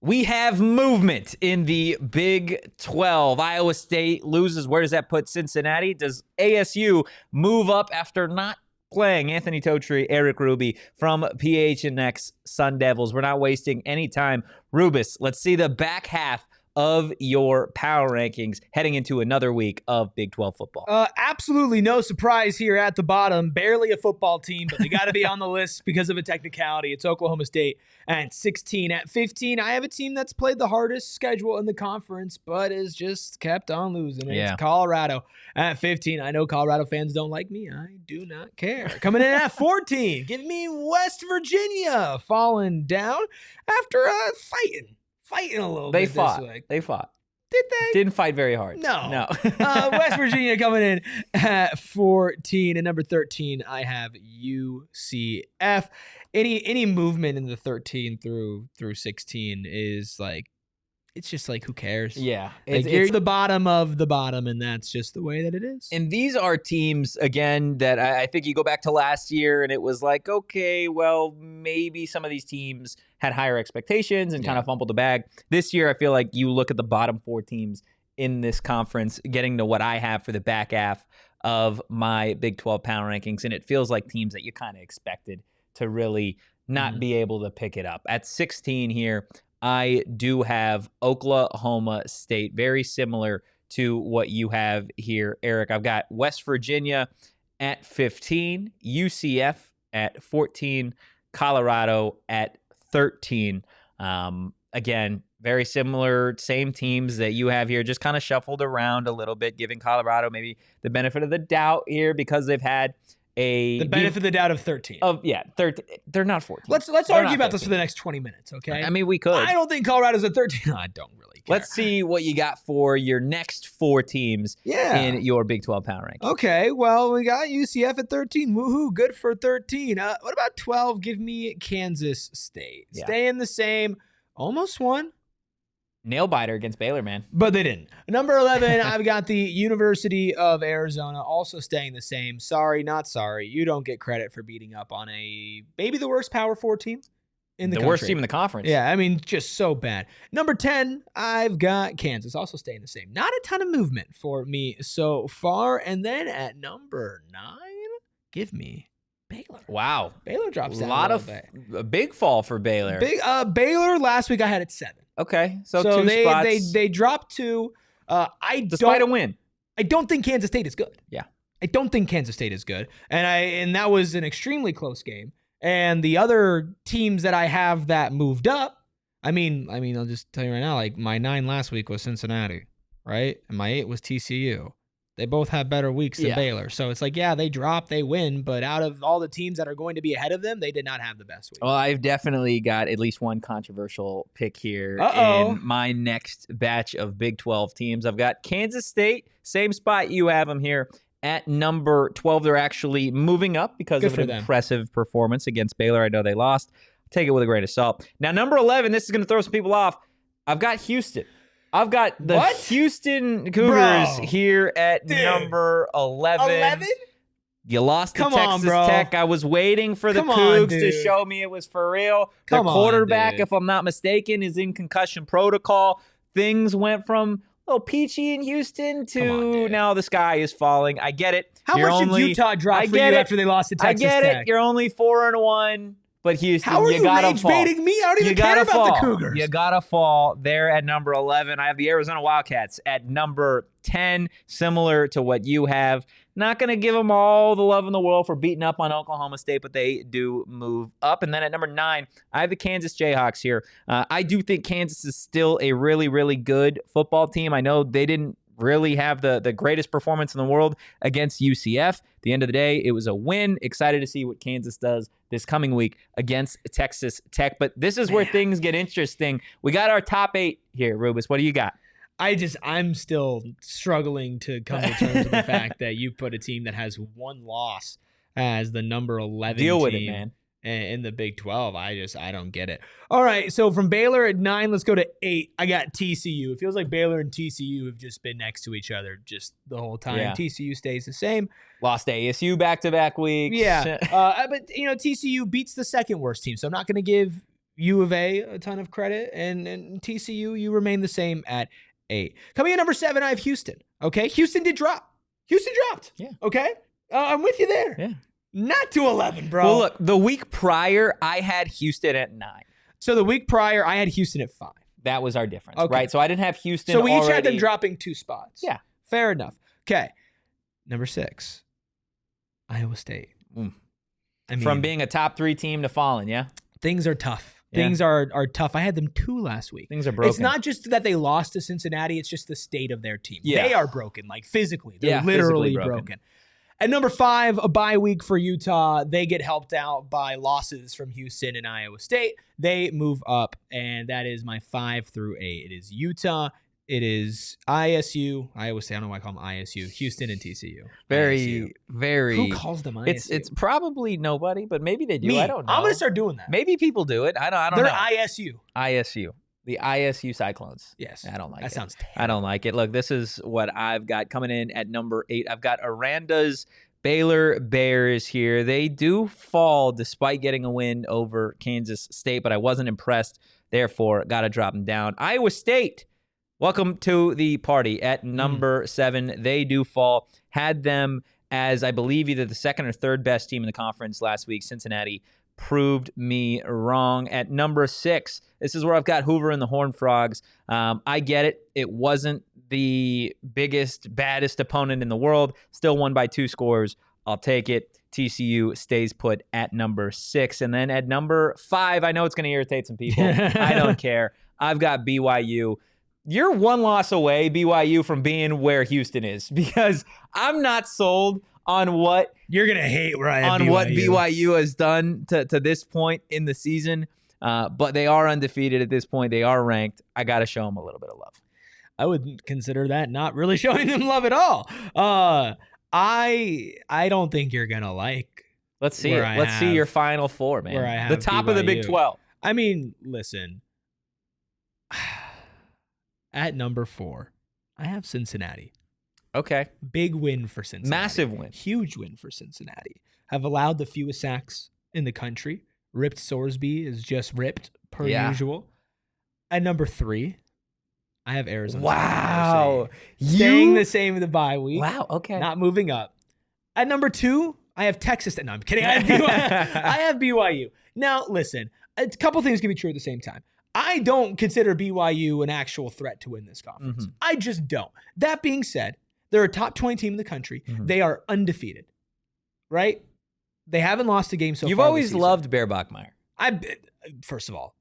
We have movement in the Big 12. Iowa State loses. Where does that put Cincinnati? Does ASU move up after not playing Anthony Totri, Erik Ruby from PHNX Sun Devils? We're not wasting any time. Rubus, let's see the back half of your power rankings heading into another week of Big 12 football. Absolutely no surprise here at the bottom. Barely a football team, but they got to be on the list because of a technicality. It's Oklahoma State at 16. At 15, I have a team that's played the hardest schedule in the conference, but has just kept on losing. It's Colorado at 15. I know Colorado fans don't like me. I do not care. Coming in at 14, give me West Virginia falling down after fighting a little bit. They fought. Did they? Didn't fight very hard. No. West Virginia coming in at 14. And number 13, I have UCF. Any movement in the 13 through 16 is like, it's just like, who cares? Yeah. You're the bottom of the bottom, and that's just the way that it is. And these are teams, again, that I think you go back to last year, and it was like, okay, well, maybe some of these teams had higher expectations and kind of fumbled the bag. This year, I feel like you look at the bottom four teams in this conference, getting to what I have for the back half of my Big 12 power rankings, and it feels like teams that you kind of expected to really not be able to pick it up. At 16 here, I do have Oklahoma State, very similar to what you have here, Eric. I've got West Virginia at 15, UCF at 14, Colorado at 13. Again, very similar, same teams that you have here, just kind of shuffled around a little bit, giving Colorado maybe the benefit of the doubt here because they've had the benefit of the doubt of 13. 13. They're not 14. Let's argue about this for the next 20 minutes, okay? I mean, we could. I don't think Colorado's at 13. I don't really care. Let's see what you got for your next four teams in your Big 12 power ranking. Okay, well, we got UCF at 13. Woohoo, good for 13. What about 12? Give me Kansas State. Staying the same. Almost won. Nail biter against Baylor, man. But they didn't. Number 11, I've got the University of Arizona also staying the same. Sorry, not sorry. You don't get credit for beating up on maybe the worst Power 4 team in the country. The worst team in the conference. Yeah, I mean, just so bad. Number 10, I've got Kansas also staying the same. Not a ton of movement for me so far. And then at number 9, give me Baylor. Wow. Baylor drops down a big fall for Baylor. Baylor last week I had it 7. Okay, so two spots. They dropped 2. Despite a win. I don't think Kansas State is good. Yeah. I don't think Kansas State is good. And that was an extremely close game. And the other teams that I have that moved up, I mean, I'll just tell you right now, like my 9 last week was Cincinnati, right? And my 8 was TCU. They both have better weeks than Baylor. So it's like, they drop, they win. But out of all the teams that are going to be ahead of them, they did not have the best week. Well, I've definitely got at least one controversial pick here in my next batch of Big 12 teams. I've got Kansas State, same spot you have them here at number 12. They're actually moving up because of an impressive performance against Baylor. I know they lost. Take it with a grain of salt. Now, number 11, this is going to throw some people off. I've got Houston. I've got the Houston Cougars here at number 11. 11? You lost to Texas Tech. I was waiting for the Cougs to show me it was for real. The quarterback, if I'm not mistaken, is in concussion protocol. Things went from a little peachy in Houston to now the sky is falling. I get it. How much did Utah drop for you after they lost to Texas Tech? I get it. You're only 4-1. But Houston, how are you gotta rage baiting me? I don't even care about the Cougars. You gotta fall there at number 11. I have the Arizona Wildcats at number 10, similar to what you have. Not gonna give them all the love in the world for beating up on Oklahoma State, but they do move up. And then at number 9, I have the Kansas Jayhawks here. I do think Kansas is still a really, really good football team. I know they didn't really have the greatest performance in the world against UCF. At the end of the day, it was a win. Excited to see what Kansas does this coming week against Texas Tech. But this is where things get interesting. We got our top 8 here, Rubus. What do you got? I'm still struggling to come to terms with the fact that you put a team that has 1 loss as the number 11 Deal team with it, man. In the Big 12. I don't get it. All right, so from Baylor at 9, let's go to 8. I got TCU. It feels like Baylor and TCU have just been next to each other just the whole time. Yeah. TCU stays the same. Lost to ASU back-to-back weeks. Yeah, but TCU beats the second worst team, so I'm not going to give U of A ton of credit, and TCU, you remain the same at 8. Coming in number 7, I have Houston. Okay, Houston did drop. Houston dropped. Yeah. Okay, I'm with you there. Yeah. Not to 11, bro. Well, look, the week prior, I had Houston at 9. So the week prior, I had Houston at 5. That was our difference, Okay. right? So I didn't have Houston. So we each had already. them dropping 2 spots. Yeah. Fair enough. Okay. Number 6, Iowa State. I mean, From being a top 3 team to falling, yeah? things are tough. Yeah. Things are tough. I had them 2 last week. Things are broken. It's not just that they lost to Cincinnati. It's just the state of their team. Yeah. They are broken, like physically. They're physically literally broken. broken. At number 5, a bye week for Utah. They get helped out by losses from Houston and Iowa State. They move up, and that is my 5 through 8. It is Utah. It is ISU. Iowa State. I don't know why I call them ISU. Houston and TCU. ISU. Very. Who calls them ISU? It's probably nobody, but maybe they do. Me. I don't know. I'm gonna start doing that. Maybe people do it. I don't They're know. ISU. ISU. The ISU Cyclones. Yes. I don't like it. That sounds terrible. I don't like it. Look, this is what I've got coming in at number 8. I've got Aranda's Baylor Bears here. They do fall despite getting a win over Kansas State, but I wasn't impressed. Therefore, got to drop them down. Iowa State, welcome to the party at number 7. They do fall. Had them as, I believe, either the second or third best team in the conference last week. Cincinnati proved me wrong. At number 6, this is where I've got Hoover and the Horned Frogs. I get it. It wasn't the biggest, baddest opponent in the world. Still won by 2 scores. I'll take it. TCU stays put at number 6. And then at number 5, I know it's going to irritate some people. I don't care. I've got BYU. You're 1 loss away, BYU, from being where Houston is, because I'm not sold on what You're gonna hate where I am. on what BYU has done to this point in the season. But they are undefeated at this point. They are ranked. I got to show them a little bit of love. I would consider that not really showing them love at all. I don't think you're gonna like. Let's see it. Let's see your Final 4, man. where I have The top of the Big BYU. 12. I mean, listen. At number 4, I have Cincinnati. Okay. Big win for Cincinnati. Massive win. Huge win for Cincinnati. Have allowed the fewest sacks in the country. Ripped Sorsby is just ripped per usual. At number 3, I have Arizona. Wow. Staying the same in the bye week. Wow. Okay. Not moving up. At number 2, I have Texas. No, I'm kidding. I have BYU. Now, listen, a couple things can be true at the same time. I don't consider BYU an actual threat to win this conference. I just don't. That being said, they're a top 20 team in the country. They are undefeated, right? They haven't lost a game so You've far. always loved Bear Bachmeier. First of all,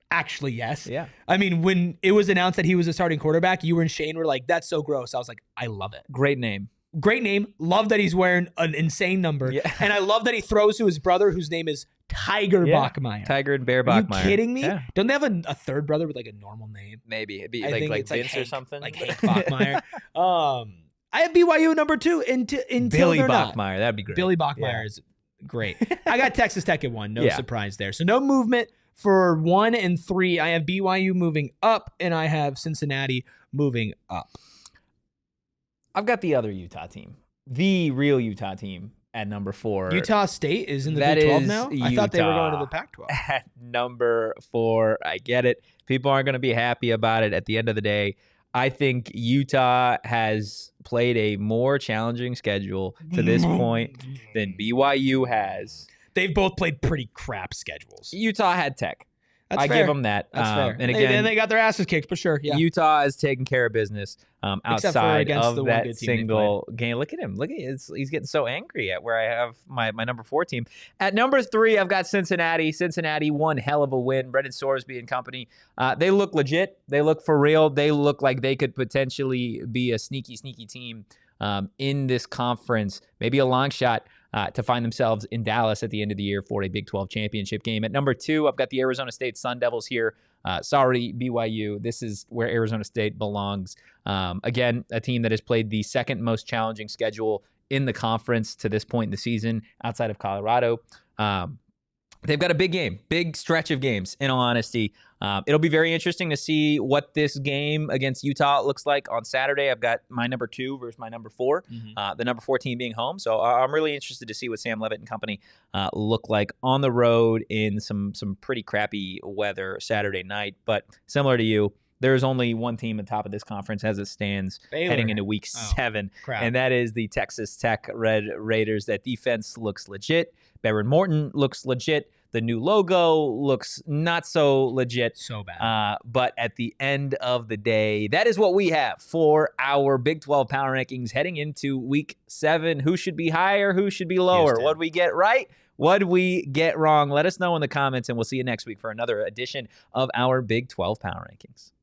actually, yes. Yeah. I mean, when it was announced that he was a starting quarterback, you and Shane were like, that's so gross. I was like, I love it. Great name. Great name. Love that he's wearing an insane number. Yeah. And I love that he throws to his brother, whose name is Tiger Bachmeier. Tiger and Bear Are Bachmeier. you kidding me? Yeah. Don't they have a third brother with like a normal name? Maybe. It'd be I think like it's Vince Hank, or something. like Hank Bachmeier. I have BYU number 2 until Billy they're not. Bachmeier. That'd be great. Billy Bachmeier is great. I got Texas Tech at 1. No Yeah. surprise there. So no movement for 1 and 3. I have BYU moving up, and I have Cincinnati moving up. I've got the other Utah team. The real Utah team at number 4. Utah State is in the That Big 12 is now? I thought they were going to the Utah. Pac-12. At number 4. I get it. People aren't going to be happy about it at the end of the day. I think Utah has played a more challenging schedule to this point than BYU has. They've both played pretty crap schedules. Utah had Tech. That's I fair. give them that. That's fair. And again, they got their asses kicked, for sure. Yeah. Utah is taking care of business outside against of the one that good team they single game. Look at him. He's getting so angry at where I have my number 4 team. At number 3, I've got Cincinnati. Cincinnati, one hell of a win. Brendan Sorsby and company. They look legit. They look for real. They look like they could potentially be a sneaky team in this conference. Maybe a long shot to find themselves in Dallas at the end of the year for a Big 12 championship game. At number 2, I've got the Arizona State Sun Devils here. Sorry, BYU. This is where Arizona State belongs. Again, a team that has played the second most challenging schedule in the conference to this point in the season outside of Colorado. They've got a big game, big stretch of games, in all honesty, It'll be very interesting to see what this game against Utah looks like on Saturday. I've got my number 2 versus my number 4, the number 4 team being home. So I'm really interested to see what Sam Levitt and company look like on the road in some pretty crappy weather Saturday night. But similar to you, there's only one team at the top of this conference as it stands heading into week 7, and that is the Texas Tech Red Raiders. That defense looks legit. Behren Morton looks legit. The new logo looks not so legit. So bad. But at the end of the day, that is what we have for our Big 12 Power Rankings heading into week 7. Who should be higher? Who should be lower? What did we get right? What did we get wrong? Let us know in the comments, and we'll see you next week for another edition of our Big 12 Power Rankings.